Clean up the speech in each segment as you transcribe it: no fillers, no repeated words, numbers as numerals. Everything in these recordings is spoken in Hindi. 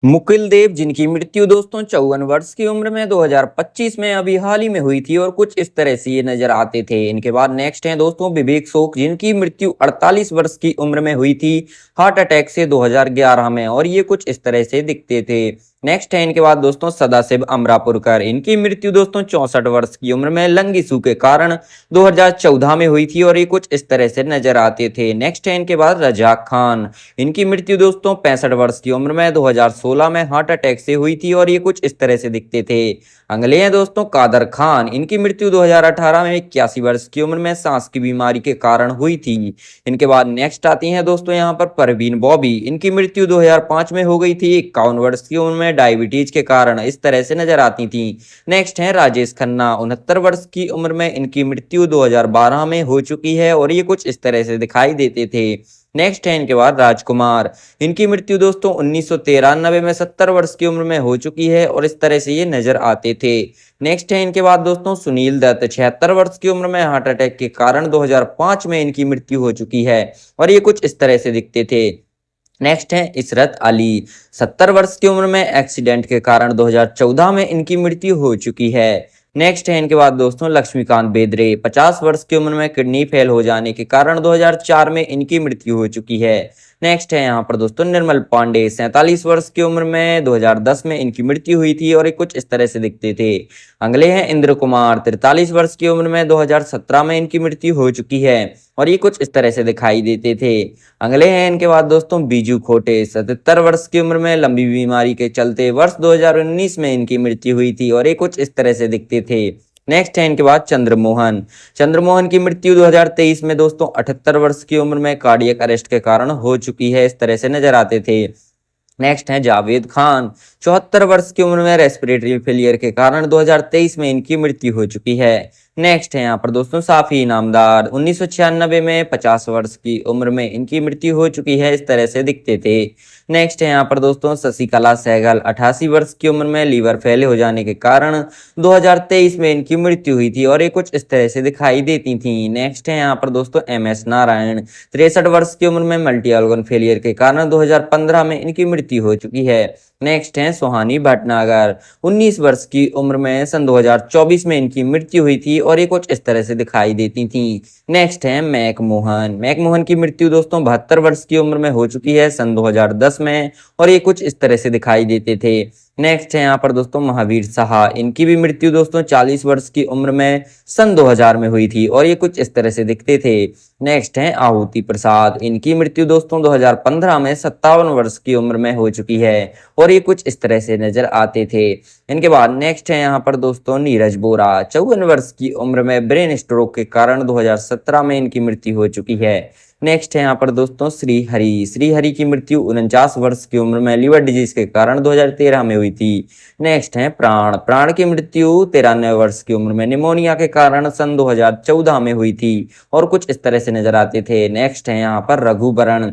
मुकुल देव जिनकी मृत्यु दोस्तों 54 वर्ष की उम्र में 2025 में अभी हाल ही में हुई थी और कुछ इस तरह से ये नजर आते थे। इनके बाद नेक्स्ट हैं दोस्तों विवेक शोक जिनकी मृत्यु 48 वर्ष की उम्र में हुई थी हार्ट अटैक से 2011 में, और ये कुछ इस तरह से दिखते थे। नेक्स्ट है इनके बाद दोस्तों सदाशिव अमरापुरकर, इनकी मृत्यु दोस्तों 64 वर्ष की उम्र में लंगिसू के कारण 2014 में हुई थी और ये कुछ इस तरह से नजर आते थे। नेक्स्ट है इनके बाद रजाक खान, इनकी मृत्यु दोस्तों 65 वर्ष की उम्र में 2016 में हार्ट अटैक से हुई थी और ये कुछ इस तरह से दिखते थे। अगले हैं दोस्तों कादर खान, इनकी मृत्यु 2018 में 81 वर्ष की उम्र में सांस की बीमारी के कारण हुई थी। इनके बाद नेक्स्ट आती हैं दोस्तों यहाँ पर परवीन बॉबी, इनकी मृत्यु 2005 में हो गई थी 51 वर्ष की उम्र में डायबिटीज के कारण इस तरह से नजर आती थी। नेक्स्ट है राजेश खन्ना, 69 वर्ष की उम्र में इनकी मृत्यु 2012 में हो चुकी है और ये कुछ इस तरह से दिखाई देते थे। नेक्स्ट है इनके बाद राजकुमार, इनकी मृत्यु दोस्तों 1993 में 70 वर्ष की उम्र में हो चुकी है और इस तरह से ये नजर आते थे। नेक्स्ट है इनके बाद दोस्तों सुनील दत्त, 76 वर्ष की उम्र में हार्ट अटैक के कारण 2005 में इनकी मृत्यु हो चुकी है और ये कुछ इस तरह से दिखते थे। नेक्स्ट है इशरत अली, 70 वर्ष की उम्र में एक्सीडेंट के कारण 2014 में इनकी मृत्यु हो चुकी है। नेक्स्ट है इनके बाद दोस्तों लक्ष्मीकांत बेदरे, 50 वर्ष की उम्र में किडनी फेल हो जाने के कारण 2004 में इनकी मृत्यु हो चुकी है। नेक्स्ट है यहाँ पर दोस्तों निर्मल पांडे, 47 वर्ष की उम्र में 2010 में इनकी मृत्यु हुई थी और ये कुछ इस तरह से दिखते थे। अगले हैं इंद्र कुमार, 43 वर्ष की उम्र में 2017 में इनकी मृत्यु हो चुकी है और ये कुछ इस तरह से दिखाई देते थे। अगले हैं इनके बाद दोस्तों बीजू खोटे, 77 वर्ष की उम्र में लंबी बीमारी के चलते वर्ष 2019 में इनकी मृत्यु हुई थी और ये कुछ इस तरह से दिखते थे। नेक्स्ट है इनके बाद चंद्रमोहन, चंद्रमोहन की मृत्यु 2023 में दोस्तों 78 वर्ष की उम्र में कार्डियक अरेस्ट के कारण हो चुकी है, इस तरह से नजर आते थे। नेक्स्ट है जावेद खान, 74 वर्ष की उम्र में रेस्पिरेटरी फेलियर के कारण 2023 में इनकी मृत्यु हो चुकी है। नेक्स्ट है यहाँ पर दोस्तों साफी इनामदार, 1996 में 50 वर्ष की उम्र में इनकी मृत्यु हो चुकी है, इस तरह से दिखते थे। नेक्स्ट है यहाँ पर दोस्तों शशिकला सहगल, 88 वर्ष की उम्र में लीवर फेल हो जाने के कारण 2023 में इनकी मृत्यु हुई थी और ये कुछ इस तरह से दिखाई देती थी। नेक्स्ट है यहाँ पर दोस्तों MS नारायण, 63 वर्ष की उम्र में मल्टी ऑर्गन फेलियर के कारण 2015 में इनकी मृत्यु हो चुकी है। नेक्स्ट है सुहानी भटनागर, 19 वर्ष की उम्र में सन 2024 में इनकी मृत्यु हुई थी और ये कुछ इस तरह से दिखाई देती थी। नेक्स्ट है मैकमोहन, मैकमोहन की मृत्यु दोस्तों 72 वर्ष की उम्र में हो चुकी है सन 2010 में और ये कुछ इस तरह से दिखाई देते थे। नेक्स्ट है यहाँ पर दोस्तों महावीर साहा, इनकी भी मृत्यु दोस्तों 40 वर्ष की उम्र में सन 2000 में हुई थी और ये कुछ इस तरह से दिखते थे। नेक्स्ट है आहुति प्रसाद, इनकी मृत्यु दोस्तों 2015 में 57 वर्ष की उम्र में हो चुकी है और ये कुछ इस तरह से नजर आते थे। इनके बाद नेक्स्ट है यहाँ पर दोस्तों नीरज बोरा, 54 वर्ष की उम्र में ब्रेन स्ट्रोक के कारण 2017 में इनकी मृत्यु हो चुकी है। नेक्स्ट है यहाँ पर दोस्तों श्रीहरि की मृत्यु 49 वर्ष की उम्र में लीवर डिजीज के कारण 2013 में हुई थी। नेक्स्ट है प्राण की मृत्यु 93 वर्ष की उम्र में निमोनिया के कारण सन 2014 में हुई थी और कुछ इस तरह से नजर आते थे। नेक्स्ट है यहाँ पर रघुबरन,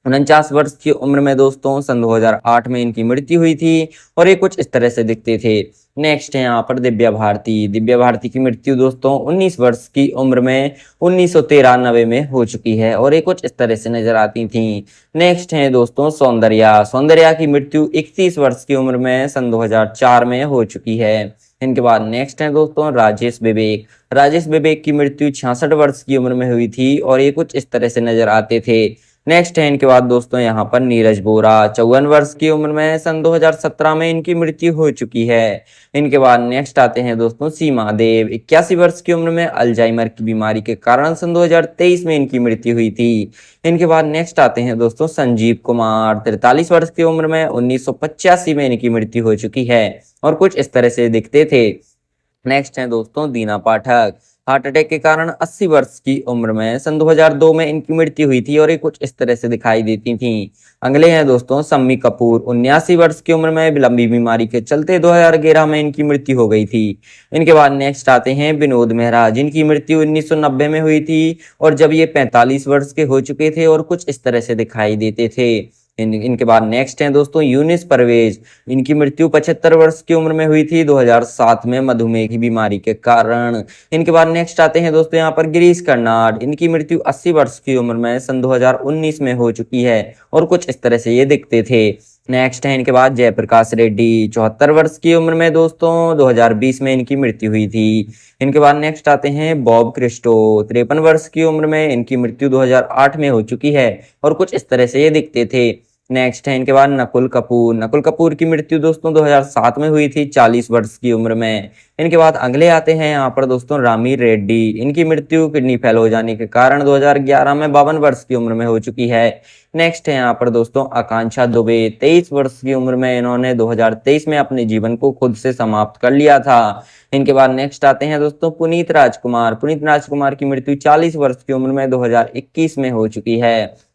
49 वर्ष की उम्र में दोस्तों सन 2008 में इनकी मृत्यु हुई थी और ये कुछ इस तरह से दिखते थे। नेक्स्ट है यहाँ पर दिव्या भारती की मृत्यु दोस्तों 19 वर्ष की उम्र में 1993 में हो चुकी है और ये कुछ इस तरह से नजर आती थी। नेक्स्ट है दोस्तों सौंदर्या की मृत्यु 31 वर्ष की उम्र में सन 2004 में हो चुकी है। इनके बाद नेक्स्ट है दोस्तों राजेश विवेक की मृत्यु 66 वर्ष की उम्र में हुई थी और ये कुछ इस तरह से नजर आते थे। नेक्स्ट है इनके बाद दोस्तों यहाँ पर नीरज बोरा, 54 वर्ष की उम्र में सन 2017 में इनकी मृत्यु हो चुकी है। इनके बाद नेक्स्ट आते हैं दोस्तों सीमा देव, 81 वर्ष की उम्र में अल्जाइमर की बीमारी के कारण सन 2023 में इनकी मृत्यु हुई थी। इनके बाद नेक्स्ट आते हैं दोस्तों संजीव कुमार, 43 वर्ष की उम्र में 1985 में इनकी मृत्यु हो चुकी है और कुछ इस तरह से दिखते थे। नेक्स्ट है दोस्तों दीना पाठक, हार्ट अटैक के कारण 80 वर्ष की उम्र में सन 2002 में इनकी मृत्यु हुई थी और ये कुछ इस तरह से दिखाई देती थी। अगले हैं दोस्तों सम्मी कपूर, 79 वर्ष की उम्र में लंबी बीमारी के चलते 2011 में इनकी मृत्यु हो गई थी। इनके बाद नेक्स्ट आते हैं विनोद मेहरा, जिनकी मृत्यु 1990 में हुई थी और जब ये 45 वर्ष के हो चुके थे और कुछ इस तरह से दिखाई देते थे। इनके बाद नेक्स्ट है दोस्तों यूनिस परवेज, इनकी मृत्यु 75 वर्ष की उम्र में हुई थी 2007 में मधुमेह की बीमारी के कारण। इनके बाद नेक्स्ट आते हैं दोस्तों यहाँ पर गिरीश कर्नाड, इनकी मृत्यु 80 वर्ष की उम्र में सन 2019 में हो चुकी है और कुछ इस तरह से ये दिखते थे। नेक्स्ट है इनके बाद जयप्रकाश रेड्डी, 74 वर्ष की उम्र में दोस्तों 2020 में इनकी मृत्यु हुई थी। इनके बाद नेक्स्ट आते हैं बॉब क्रिस्टो, 53 वर्ष की उम्र में इनकी मृत्यु 2008 में हो चुकी है और कुछ इस तरह से ये दिखते थे। नेक्स्ट है इनके बाद नकुल कपूर, नकुल कपूर की मृत्यु दोस्तों 2007 में हुई थी 40 वर्ष की उम्र में। इनके बाद अगले आते हैं यहाँ पर दोस्तों रामी रेड्डी, इनकी मृत्यु किडनी फेल हो जाने के कारण 2011 में 52 वर्ष की उम्र में हो चुकी है। नेक्स्ट है यहाँ पर दोस्तों आकांक्षा दुबे, 23 वर्ष की उम्र में इन्होंने 2023 में अपने जीवन को खुद से समाप्त कर लिया था। इनके बाद नेक्स्ट आते हैं दोस्तों पुनीत राजकुमार, पुनीत राजकुमार की मृत्यु 40 वर्ष की उम्र में 2021 में हो चुकी है।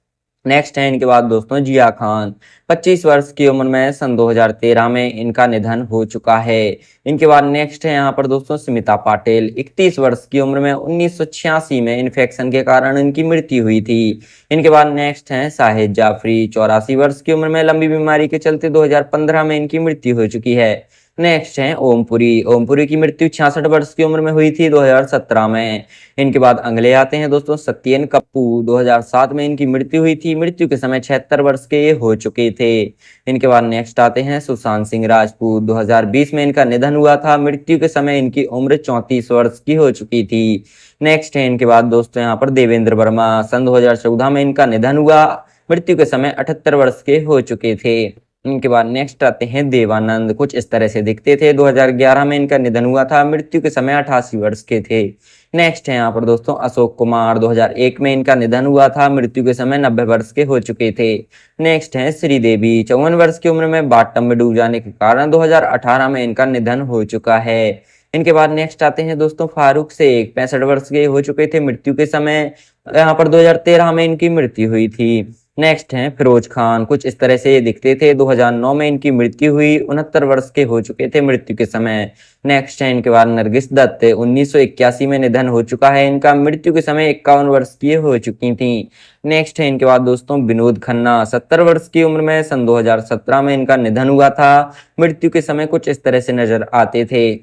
नेक्स्ट है इनके बाद दोस्तों जिया खान, 25 वर्ष की उम्र में सन 2013 में इनका निधन हो चुका है। इनके बाद नेक्स्ट है यहाँ पर दोस्तों स्मिता पाटिल, 31 वर्ष की उम्र में 1986 में इन्फेक्शन के कारण इनकी मृत्यु हुई थी। इनके बाद नेक्स्ट है शाहिद जाफरी, 84 वर्ष की उम्र में लंबी बीमारी के चलते 2015 में इनकी मृत्यु हो चुकी है। नेक्स्ट है ओमपुरी, ओमपुरी की मृत्यु 66 वर्ष की उम्र में हुई थी 2017 में। इनके बाद अगले आते हैं दोस्तों सत्येन कप्पू, 2007 में इनकी मृत्यु हुई थी, मृत्यु के समय 76 वर्ष के ये हो चुके थे। इनके बाद नेक्स्ट आते हैं सुशांत सिंह राजपूत, 2020 में इनका निधन हुआ था, मृत्यु के समय इनकी उम्र 34 वर्ष की हो चुकी थी। नेक्स्ट है इनके बाद दोस्तों यहाँ पर देवेंद्र वर्मा, सन 2014 में इनका निधन हुआ, मृत्यु के समय 78 वर्ष के हो चुके थे। इनके बाद नेक्स्ट आते हैं देवानंद, कुछ इस तरह से दिखते थे, 2011 में इनका निधन हुआ था, मृत्यु के समय 88 वर्ष के थे। नेक्स्ट है यहाँ पर दोस्तों अशोक कुमार, 2001 में इनका निधन हुआ था, मृत्यु के समय 90 वर्ष के हो चुके थे। नेक्स्ट है श्रीदेवी, 54 वर्ष की उम्र में बाथटब में डूब जाने के कारण 2018 में इनका निधन हो चुका है। इनके बाद नेक्स्ट आते हैं दोस्तों फारूक शेख, 65 वर्ष के हो चुके थे, मृत्यु के समय यहाँ पर 2013 में इनकी मृत्यु हुई थी। नेक्स्ट हैं फिरोज खान, कुछ इस तरह से ये दिखते थे, 2009 में इनकी मृत्यु हुई, 69 वर्ष के हो चुके थे मृत्यु के समय। नेक्स्ट है इनके बाद नरगिस दत्त, 1981 में निधन हो चुका है इनका, मृत्यु के समय 51 वर्ष की हो चुकी थी। नेक्स्ट है इनके बाद दोस्तों विनोद खन्ना, 70 वर्ष की उम्र में सन 2017 में इनका निधन हुआ था, मृत्यु के समय कुछ इस तरह से नजर आते थे।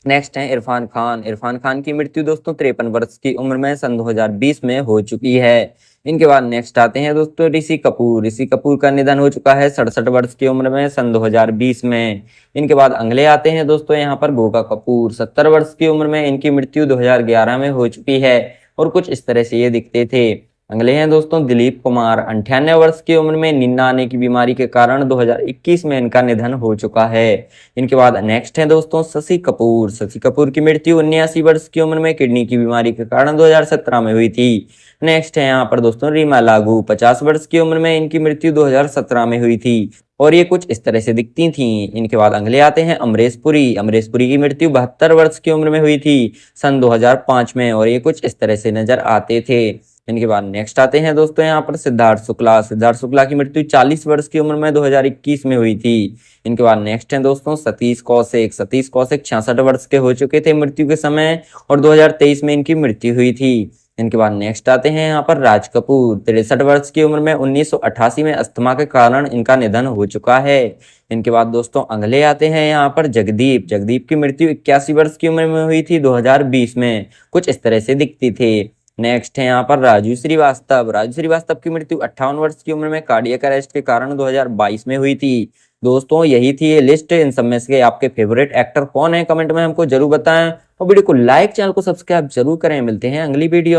नेक्स्ट है इरफान खान, इरफान खान की मृत्यु दोस्तों 53 वर्ष की उम्र में सन 2020 में हो चुकी है। इनके बाद नेक्स्ट आते हैं दोस्तों ऋषि कपूर, ऋषि कपूर का निधन हो चुका है 67 वर्ष की उम्र में सन 2020 में। इनके बाद अगले आते हैं दोस्तों यहाँ पर गोगा कपूर, 70 वर्ष की उम्र में इनकी मृत्यु 2011 में हो चुकी है और कुछ इस तरह से ये दिखते थे। अगले हैं दोस्तों दिलीप कुमार, 98 वर्ष की उम्र में नींद आने की बीमारी के कारण 2021 में इनका निधन हो चुका है। इनके बाद नेक्स्ट है दोस्तों शशि कपूर, शशि कपूर की मृत्यु 79 वर्ष की उम्र में किडनी की बीमारी के कारण 2017 में हुई थी। नेक्स्ट है यहाँ पर दोस्तों रीमा लागू, 50 वर्ष की उम्र में इनकी मृत्यु 2017 में हुई थी और ये कुछ इस तरह से दिखती थी। इनके बाद अगले आते हैं अमरीश पुरी, अमरीश पुरी की मृत्यु 72 वर्ष की उम्र में हुई थी सन 2005 में और ये कुछ इस तरह से नजर आते थे। इनके बाद नेक्स्ट आते हैं दोस्तों यहाँ पर सिद्धार्थ शुक्ला, सिद्धार्थ शुक्ला की मृत्यु 40 वर्ष की उम्र में 2021 में हुई थी। इनके बाद नेक्स्ट है दोस्तों सतीश कौशिक, सतीश कौशिक 66 वर्ष के हो चुके थे मृत्यु के समय और 2023 में इनकी मृत्यु हुई थी। इनके बाद नेक्स्ट आते हैं यहाँ पर राज कपूर, 63 वर्ष की उम्र में 1988 में अस्थमा के कारण इनका निधन हो चुका है। इनके बाद दोस्तों अगले आते हैं यहाँ पर जगदीप, जगदीप की मृत्यु 81 वर्ष की उम्र में हुई थी 2020 में, कुछ इस तरह से दिखती थी। नेक्स्ट है यहाँ पर राजू श्रीवास्तव, राजू श्रीवास्तव की मृत्यु 58 वर्ष की उम्र में कार्डियक अरेस्ट के कारण 2022 में हुई थी। दोस्तों यही थी ये लिस्ट, इन सब में से आपके फेवरेट एक्टर कौन है कमेंट में हमको जरूर बताएं और वीडियो को लाइक, चैनल को सब्सक्राइब जरूर करें। मिलते हैं अगली वीडियो में।